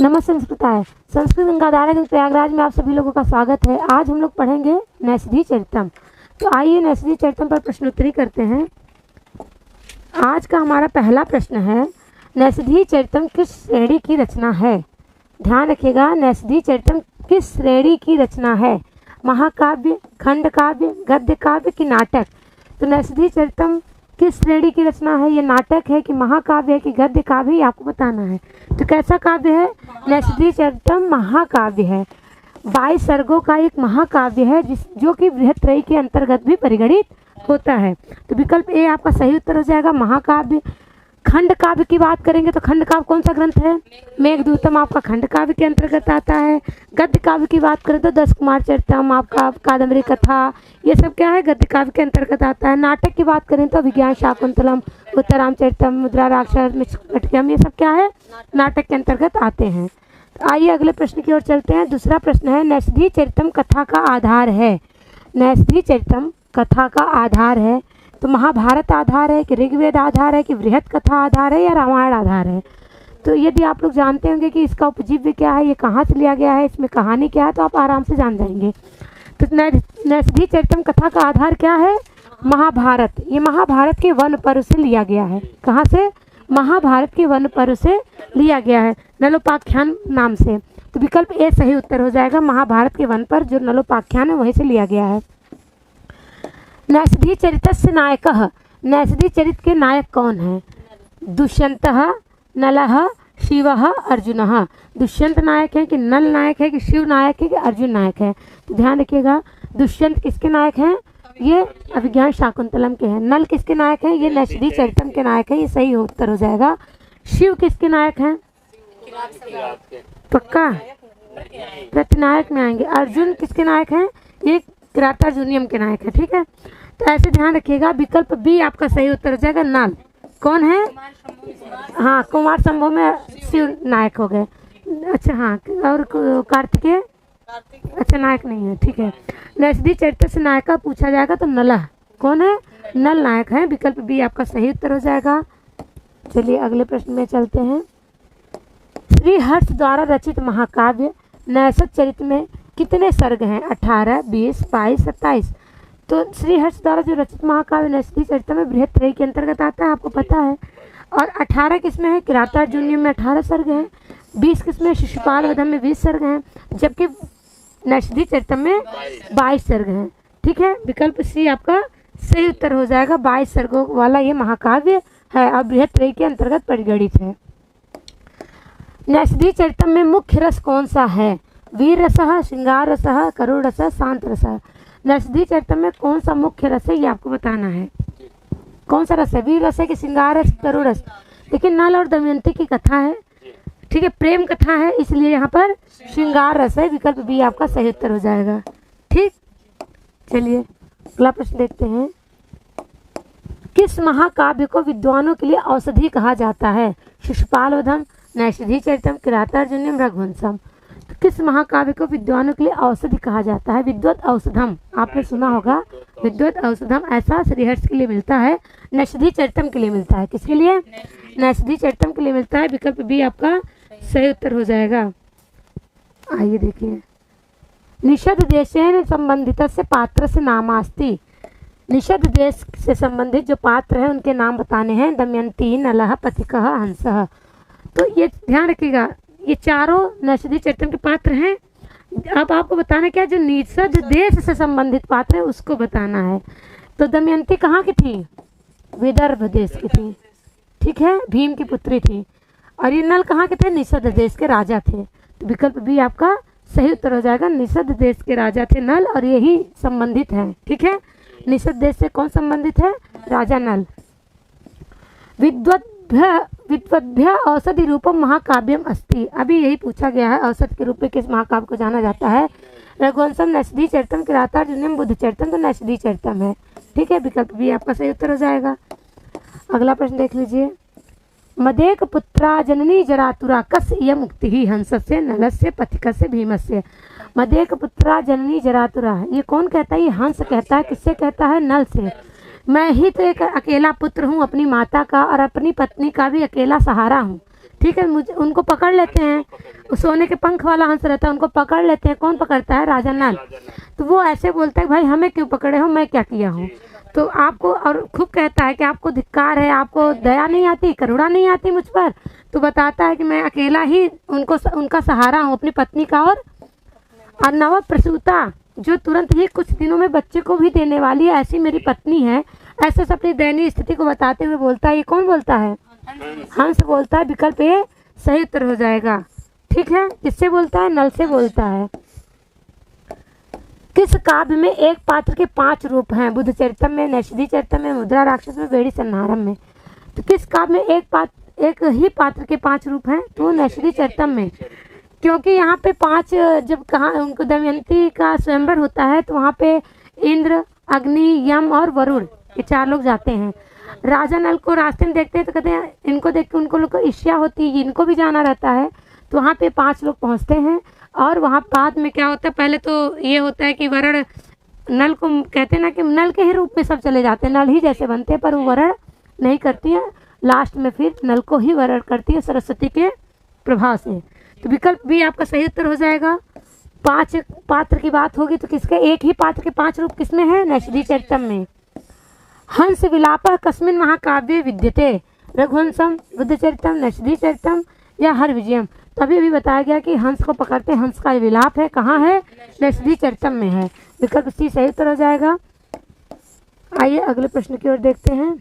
नमस्ते संस्कृताय। संस्कृत गंगाधारा के प्रयागराज में आप सभी लोगों का स्वागत है। आज हम लोग पढ़ेंगे नैषधि चरितम। तो आइए नैषधि चरितम पर प्रश्नोत्तरी करते हैं। आज का हमारा पहला प्रश्न है, नैषधि चरितम किस श्रेणी की रचना है? ध्यान रखिएगा, नैषधि चरितम किस श्रेणी की रचना है? महाकाव्य, खंड काव्य, गद्य काव्य कि नाटक? तो नैषधि चरितम किस श्रेणी की रचना है? ये नाटक है कि महाकाव्य है कि गद्य काव्य, आपको बताना है। तो कैसा काव्य है? नैषधि चरितम महाकाव्य है। 22 सर्गों का एक महाकाव्य है जो कि बृहत्त्रयी के अंतर्गत भी परिगणित होता है। तो विकल्प ए आपका सही उत्तर हो जाएगा, महाकाव्य। खंड काव्य की बात करेंगे तो खंड काव्य कौन सा ग्रंथ है? मेघदूतम आपका खंड काव्य के अंतर्गत आता है। गद्य काव्य की बात करें तो 10 कुमार चरितम, आपका कादम्बरी कथा, ये सब क्या है? गद्य काव्य के अंतर्गत आता है। नाटक की बात करें तो अभिज्ञान शाकुंतलम, उत्तराम चरितम, मुद्रा राक्षस, मिच्छकटिकम, ये सब क्या है? नाटक के अंतर्गत आते हैं। तो आइए अगले प्रश्न की ओर चलते हैं। दूसरा प्रश्न है, नैषधि चरितम कथा का आधार है। नैषधि चरितम कथा का आधार है तो महाभारत आधार है कि ऋग्वेद आधार है कि बृहत कथा आधार है या रामायण आधार है? तो यदि आप लोग जानते होंगे कि इसका उपजीव्य क्या है, ये कहाँ से लिया गया है, इसमें कहानी क्या है, तो आप आराम से जान जाएंगे। तो नैषधि चरितम कथा का आधार क्या है? महाभारत। ये महाभारत के वन पर्व से लिया गया है। कहाँ से? महाभारत के वन पर्व से लिया गया है, नलोपाख्यान नाम से। तो विकल्प ए सही उत्तर हो जाएगा, महाभारत के वन पर्व जो नलोपाख्यान है वहीं से लिया गया है। नैषधि चरितस्य नायकः। नैषधि चरित के नायक कौन है? दुष्यंतः, नलः, शिवः, अर्जुनः। दुष्यंत नायक है कि नल नायक है कि शिव नायक है कि अर्जुन नायक है? तो ध्यान रखिएगा, दुष्यंत किसके नायक हैं? ये अभिज्ञान शाकुंतलम के हैं। नल किसके नायक हैं? ये नैषधि चरितम के नायक हैं, ये सही उत्तर हो जाएगा। शिव किसके नायक हैं? पक्का प्रतिनायक में आएंगे। अर्जुन किसके नायक हैं? ये किरातार्जुनियम के नायक है। ठीक है, तो ऐसे ध्यान रखिएगा। विकल्प बी आपका सही उत्तर हो जाएगा, नल। कौन है? हाँ, कुमार संभव में शिव नायक हो गए। अच्छा हाँ, और कार्तिकेय अच्छा नायक नहीं है। ठीक है, नैषधि चरित से नायक का पूछा जाएगा तो नलः। कौन है? नल नायक है। विकल्प बी आपका सही उत्तर हो जाएगा। चलिए अगले प्रश्न में चलते हैं। श्री हर्ष द्वारा रचित महाकाव्य नैषध चरित में कितने सर्ग हैं? 18, 20, 22, 27। तो श्री हर्ष द्वारा जो रचित महाकाव्य नैषधि चरित में बृहत्त्रयी के अंतर्गत आता है, आपको पता है। और 18 किसमें है? किरातार्जुनीयम में 18 सर्ग हैं। 20 किसमें? शिशुपाल वधम में 20 सर्ग हैं, जबकि नैषधि चरितम में 22 सर्ग हैं। ठीक है, विकल्प सी आपका सही उत्तर हो जाएगा। 22 सर्गों वाला ये महाकाव्य है और बृहत्त्रयी के अंतर्गत परिगणित है। नैषधि चरितम में मुख्य रस कौन सा है? वीर रसः, श्रृंगार रसः, करुण रसः, शांत रसः। नैषधि चरितम में कौन सा मुख्य रस है, ये आपको बताना है। कौन सा रस है? वीर रस है कि श्रृंगार रस, करुण रस? लेकिन नल और दमयंती की कथा है, ठीक है, प्रेम कथा है, इसलिए यहाँ पर श्रृंगार रस है। विकल्प बी आपका सही उत्तर हो जाएगा। ठीक, चलिए अगला प्रश्न देखते हैं। किस महाकाव्य को विद्वानों के लिए औषधि कहा जाता है? शिशुपाल वधम, नैषधि चरितम, किरातार्जुनीयम, रघुवंशम। तो किस महाकाव्य को विद्वानों के लिए औषधि कहा जाता है? विद्वत औषधम, आपने सुना होगा। विद्वत औषधम ऐसा श्रीहर्ष के लिए मिलता है, नैषधि चरितम के लिए मिलता है। किसके लिए? नैषधि चरितम के लिए मिलता है। विकल्प बी आपका सही उत्तर हो जाएगा। आइए देखिए, निषद देशेन संबंधितस्य पात्रस्य नामास्ति। निषद देश से संबंधित जो पात्र हैं उनके नाम बताने हैं। दमयंती, नलः, पथिकः, हंसः। तो ये ध्यान रखिएगा, ये चारों नैषधि चरितम के पात्र हैं। अब आपको बताना क्या, जो निषद देश से संबंधित पात्र है उसको बताना है। तो दमयंती कहाँ की थी? विदर्भ देश की थी। ठीक है, भीम की पुत्री थी। और ये नल कहाँ के थे? निषद देश के राजा थे। तो विकल्प बी आपका सही उत्तर हो जाएगा। निषद देश के राजा थे नल और यही संबंधित है। ठीक है, निषद देश से कौन संबंधित है? राजा नल। विद्वद्भ्य औषधि रूपम महाकाव्यम अस्ति। अभी यही पूछा गया है, औषध के रूप में किस महाकाव्य को जाना जाता है? रघुवंशम, नैषधि चरितम, किरातार्जुनीयम, बुद्ध चरितम। तो नैषधि चरितम है। ठीक है, विकल्प भी आपका सही उत्तर हो जाएगा। अगला प्रश्न देख लीजिए। मदेक पुत्रा जननी जरातुरा कस इयं मुक्ति हंसस्य, नलस्य, पथिकस्य, भीमस्य। मदेक पुत्रा जननी जरातुरा, ये कौन कहता है? ये हंस कहता है। किससे कहता है? नल से। मैं ही तो एक अकेला पुत्र हूँ अपनी माता का और अपनी पत्नी का भी अकेला सहारा हूँ। ठीक है, मुझे उनको पकड़ लेते हैं। सोने के पंख वाला हंस रहता है, उनको पकड़ लेते हैं। कौन पकड़ता है? राजा नल। तो वो ऐसे बोलता है भाई हमें क्यों पकड़े हो, मैं क्या किया हूँ। तो आपको, और खूब कहता है कि आपको धिक्कार है, आपको दया नहीं आती, करुणा नहीं आती मुझ पर। तो बताता है कि मैं अकेला ही उनका सहारा हूँ, अपनी पत्नी का। और नव प्रसूता, जो तुरंत ही कुछ दिनों में बच्चे को भी देने वाली है, ऐसी मेरी पत्नी है। ऐसे से अपनी दयनीय स्थिति को बताते हुए बोलता है। ये कौन बोलता है? हंस बोलता है। विकल्प ए सही उत्तर हो जाएगा। ठीक है, किससे बोलता है? नल से बोलता है। किस काव्य में एक पात्र के 5 रूप हैं? बुद्ध चरितम में, नैषधि चरितम में, मुद्रा राक्षस में, बेड़ी संहारम में। तो किस काव्य में एक ही पात्र के 5 रूप हैं? तो नैषधि चरितम में। क्योंकि यहाँ पे 5, जब कहा उनको दमयंती का स्वयंवर होता है तो वहाँ पे इंद्र, अग्नि, यम और वरुण, ये 4 लोग जाते हैं। राजा नल को रास्ते में देखते हैं तो कहते हैं, इनको देख के उनको लोग को ईर्ष्या होती है, इनको भी जाना रहता है। तो वहाँ पे 5 लोग पहुँचते हैं। और वहाँ बाद में क्या होता है, पहले तो ये होता है कि वरण नल को कहते हैं ना कि नल के ही रूप में सब चले जाते हैं, नल ही जैसे बनते हैं, पर वो वरण नहीं करती है। लास्ट में फिर नल को ही वरण करती है सरस्वती के प्रभाव से। तो विकल्प भी आपका सही उत्तर हो जाएगा। 5 पात्र की बात होगी तो किसके? एक ही पात्र के 5 रूप किसमें है? नैषधि चरितम में। हंस विलापः कस्मिन् महाकाव्ये विद्यते? रघुवंशम, बुद्ध चरितम, नैषधि चरितम या हर विजयम? तभी अभी बताया गया कि हंस को पकड़ते, हंस का विलाप है, कहाँ है? नैषधि चरितम में है। विकल्प सी सही उत्तर हो जाएगा। आइए अगले प्रश्न की ओर देखते हैं।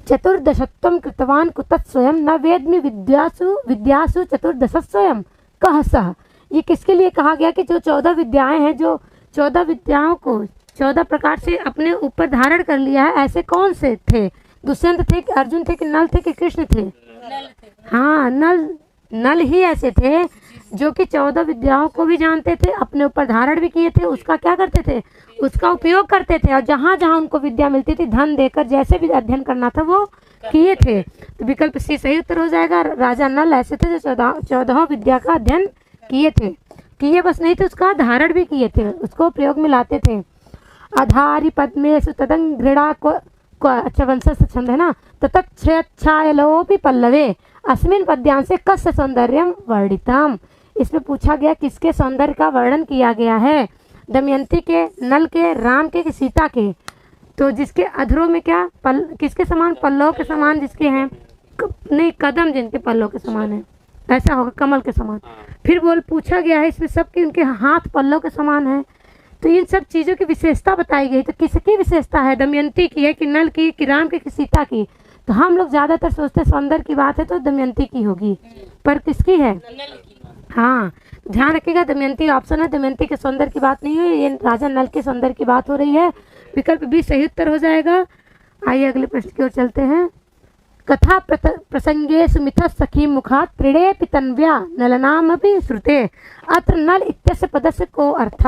चतुर्दशत्वं कृतवान कुतः स्वयं न वेद्मि विद्यासु चतुर्दशस्वयं कः सः? ये किसके लिए कहा गया कि जो 14 विद्याएं हैं, जो 14 विद्याओं को 14 प्रकार से अपने ऊपर धारण कर लिया है, ऐसे कौन से थे? दुष्यंत थे कि अर्जुन थे कि नल थे कि कृष्ण थे? हाँ, नल ही ऐसे थे जो कि 14 विद्याओं को भी जानते थे, अपने ऊपर धारण भी किए थे, उसका क्या करते थे? उसका उपयोग करते थे। और जहाँ जहाँ उनको विद्या मिलती थी, धन देकर जैसे भी अध्ययन करना था वो किए थे। तो विकल्प सी सही उत्तर हो जाएगा। राजा नल ऐसे थे जो 14 विद्या का अध्ययन किए थे। किए बस नहीं थे, उसका धारण भी किए थे, उसको प्रयोग में लाते थे। अधारी पद्मेषु तदंग घृणा को अच्छा वंश से छंद है ना। ततच्छायलोपि पल्लवे अस्मिन् पद्यांशे कस्य सौंदर्यम वर्णितम? इसमें पूछा गया किसके सौंदर्य का वर्णन किया गया है? दमयंती के, नल के, राम के कि सीता के? तो जिसके अधरों में क्या किसके समान? पल्लव के समान जिसके हैं, नहीं कदम जिनके पल्लव के समान है, ऐसा होगा कमल के समान। फिर पूछा गया है इसमें सब कि उनके हाथ पल्लव के समान है। तो इन सब चीज़ों की विशेषता बताई गई। तो किसकी विशेषता है? दमयंती की है कि नल की कि राम की कि सीता की? तो हम लोग ज़्यादातर सोचते हैं सौंदर्य की बात है तो दमयंती की होगी, पर किसकी है? हाँ, ध्यान रखिएगा, दमयंती ऑप्शन है, दमयंती के सौंदर्य की बात नहीं है, ये राजा नल के सौंदर्य की बात हो रही है। विकल्प भी सही उत्तर हो जाएगा। आइए अगले प्रश्न की ओर चलते हैं। कथा प्रसंगे सुमित सखी मुखा त्रिणे पितन्व्या नलनामपि श्रुते अत्र नल इत्यस्य पदस्य को अर्थ?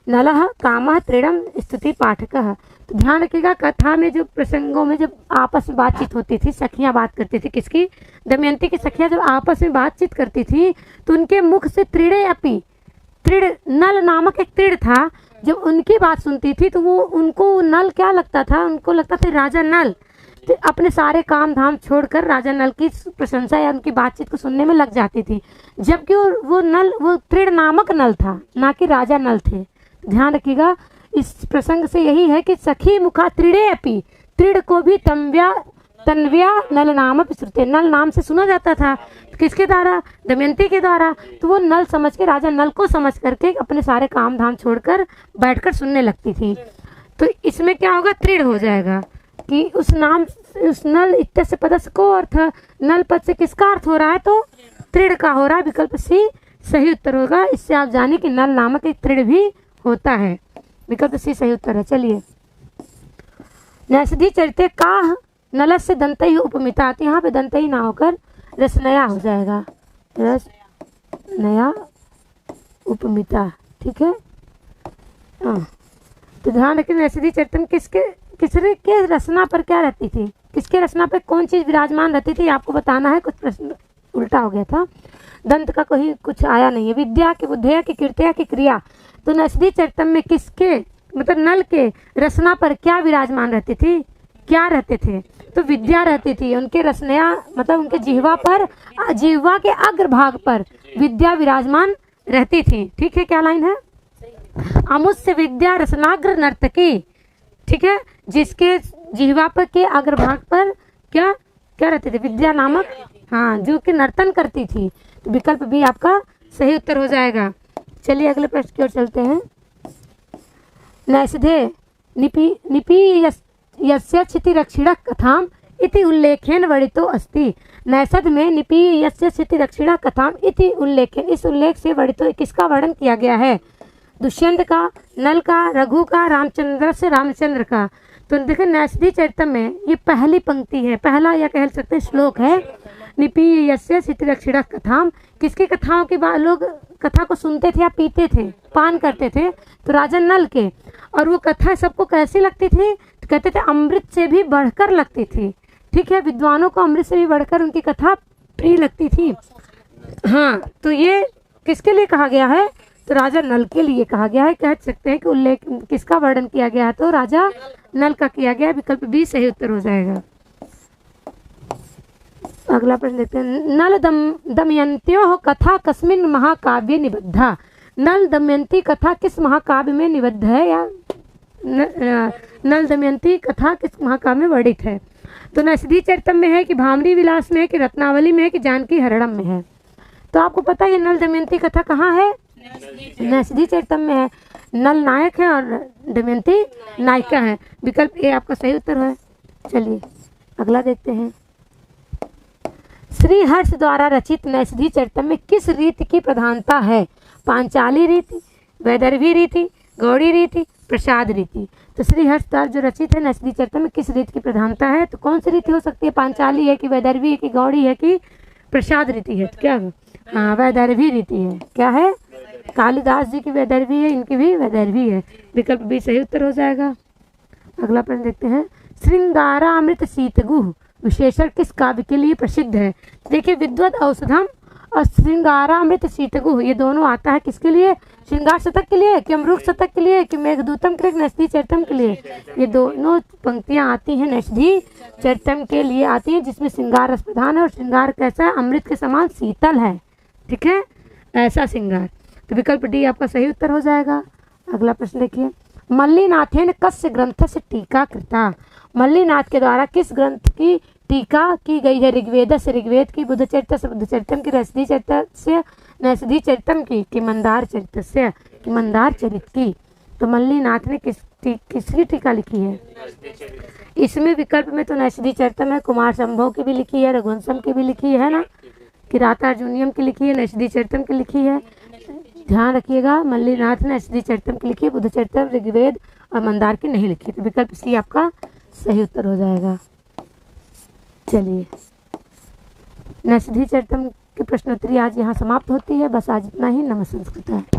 नलः कामः त्रिणम स्तुति पाठकः। तो ध्यान रखिएगा, कथा में जो प्रसंगों में जब आपस में बातचीत होती थी, सखियां बात करती थी, किसकी? दमयंती की सखियां जब आपस में बातचीत करती थी तो उनके मुख से त्रिणे अपि, त्रिण नल नामक एक त्रिण था, जब उनकी बात सुनती थी तो वो उनको नल क्या लगता था? उनको लगता था राजा नल। तो अपने सारे काम धाम छोड़कर राजा नल की प्रशंसा या उनकी बातचीत को सुनने में लग जाती थी, जबकि वो त्रिण नामक नल था, ना कि राजा नल थे। ध्यान रखिएगा, इस प्रसंग से यही है कि सखी मुखा त्रिणे अपि, त्रिण को भी तन्व्या नल नाम श्रुते, नल नाम से सुना जाता था। किसके द्वारा? दमयंती के द्वारा। तो वो नल समझ के, राजा नल को समझ करके अपने सारे काम धाम छोड़कर बैठकर सुनने लगती थी। तो इसमें क्या होगा? त्रिण हो जाएगा कि उस नल इत्यस्य पदस्य को अर्थ, नल पद से किसका अर्थ हो रहा है? तो त्रिण का हो रहा है। विकल्प सी सही उत्तर होगा। इससे आप जाने कि नल नामक एक त्रिण भी होता है। विकल्प सी सही उत्तर है। चलिए, नैषधि चरिते काह नलस्य दंतई उपमिता। यहाँ पे दंतई ना होकर रसनया हो जाएगा, रसनया उपमिता। ठीक है, हाँ। तो ध्यान रखिए, नैषधि चरितम किसके रचना पर क्या रहती थी? किसके रचना पे कौन चीज विराजमान रहती थी? आपको बताना है। कुछ प्रश्न उल्टा हो गया था, दंत का कोई कुछ आया नहीं है। विद्या की, बुद्धया की, कीर्तिया की, क्रिया। तो नैषधि चरितम में किसके मतलब नल के रचना पर क्या विराजमान रहती थी? क्या रहते थे? तो विद्या रहती थी, उनके रसनया मतलब उनके जिह्वा पर, जिह्वा के अग्रभाग पर विद्या विराजमान रहती थी। ठीक है, क्या लाइन है? अमुष्य विद्या रसनाग्र नर्तकी। ठीक है, जिसके जिह्वा पर के अग्रभाग पर क्या क्या रहती थी? विद्या नामक, हाँ, जो कि नर्तन करती थी। तो विकल्प बी आपका सही उत्तर हो जाएगा। चलिए अगले प्रश्न की ओर चलते हैं। नैषधे निपी यस्य क्षितिरक्षिणः कथाम इति उल्लेखेन वर्णितो अस्ति। नैषध में निपी यस्य क्षितिरक्षिणः कथाम इति उल्लेखेन, इस उल्लेख से वर्णितो किसका वर्णन किया गया है? दुष्यंत का, नल का, रघु का, रामचंद्र से रामचंद्र का। तो देखिए नैषधि चरितम में ये पहली पंक्ति है, पहला या कह सकते हैं श्लोक है। निपी यस्य क्षितिरक्षिणः कथाम, किसकी कथाओं के बाद लोग कथा को सुनते थे या पीते थे, पान करते थे? तो राजा नल के। और वो कथा सबको कैसी लगती थी? तो कहते थे अमृत से भी बढ़कर लगती थी। ठीक है, विद्वानों को अमृत से भी बढ़कर उनकी कथा प्रिय लगती थी। हाँ, तो ये किसके लिए कहा गया है? तो राजा नल के लिए कहा गया है। कह सकते हैं कि उल्लेख किसका वर्णन किया गया है? तो राजा नल का किया गया। विकल्प बी सही उत्तर हो जाएगा। अगला प्रश्न देखते हैं। नल दमयंत्योः कथा कस्मिन् महाकाव्ये निबद्धा। नल दमयंती कथा किस महाकाव्य में निबद्ध है, या नल दमयंती कथा किस महाकाव्य में वर्णित है? तो नैषधि चरितम में है कि भामरी विलास में है कि रत्नावली में है कि जानकी हरणम में है? तो आपको पता है नल दमयंती कथा कहाँ है? नैषधि चरितम में है। नल नायक है और दमयंती नायिका है। विकल्प ए आपका सही उत्तर है। चलिए अगला देखते हैं। श्री हर्ष द्वारा रचित नैषधि चरितम में किस रीति की प्रधानता है? पांचाली रीति, वैदर्भी रीति, गौड़ी रीति, प्रसाद रीति। तो श्री हर्ष द्वारा जो रचित है नैषधि चरितम में किस रीति की प्रधानता है? तो कौन सी रीति हो सकती है? पांचाली है कि वैदर्भी है कि गौड़ी है कि प्रसाद रीति है? तो क्या है? हाँ, वैदर्भी रीति है। क्या है? कालिदास जी की वैदर्भी है, इनकी भी वैदर्भी है। विकल्प बी सही उत्तर हो जाएगा। अगला प्रश्न देखते हैं। श्रृंगारामृत शीतगुह विशेषण किस काव्य के लिए प्रसिद्ध है? देखिए विद्वद औषधम और श्रृंगारामृत शीतगुह ये दोनों आता है किसके लिए? श्रृंगार शतक के लिए कि अमृत शतक के लिए कि मेघदूतम के लिए, नैषधि चरितम के लिए? ये दोनों पंक्तियां आती हैं नैषधि चरितम के लिए आती हैं, जिसमें श्रृंगार रस प्रधान है और श्रृंगार कैसा है? अमृत के समान शीतल है। ठीक है, ऐसा श्रृंगार। तो विकल्प डी आपका सही उत्तर हो जाएगा। अगला प्रश्न देखिए। मल्लिनाथेन कस्य ग्रंथ से टीका कृता। मल्लिनाथ के द्वारा किस ग्रंथ की टीका की गई है? ऋग्वेद से ऋग्वेद की, बुद्धचरित्र से बुद्धचरितम की, नैषधि चरित्र से नैषधि चरितम की, कि मंदार चरित्र से कि मंदार चरित की। तो मल्लिनाथ ने किसकी टीका लिखी है? इसमें विकल्प में तो नैषधि चरितम है, कुमार संभव की भी लिखी है, रघुवंशम की भी लिखी है ना, किराता अर्जुनियम की लिखी है, नैषधि चरितम की लिखी है। ध्यान रखिएगा, मल्लिनाथ ने नैषधि चरितम की लिखी है, बुद्धचरित्र, ऋग्वेद और मंदार की नहीं लिखी। तो विकल्प सी आपका सही उत्तर हो जाएगा। चलिए नैषधि चरितम की प्रश्नोत्तरी आज यहाँ समाप्त होती है। बस आज इतना ही। नमः संस्कृत।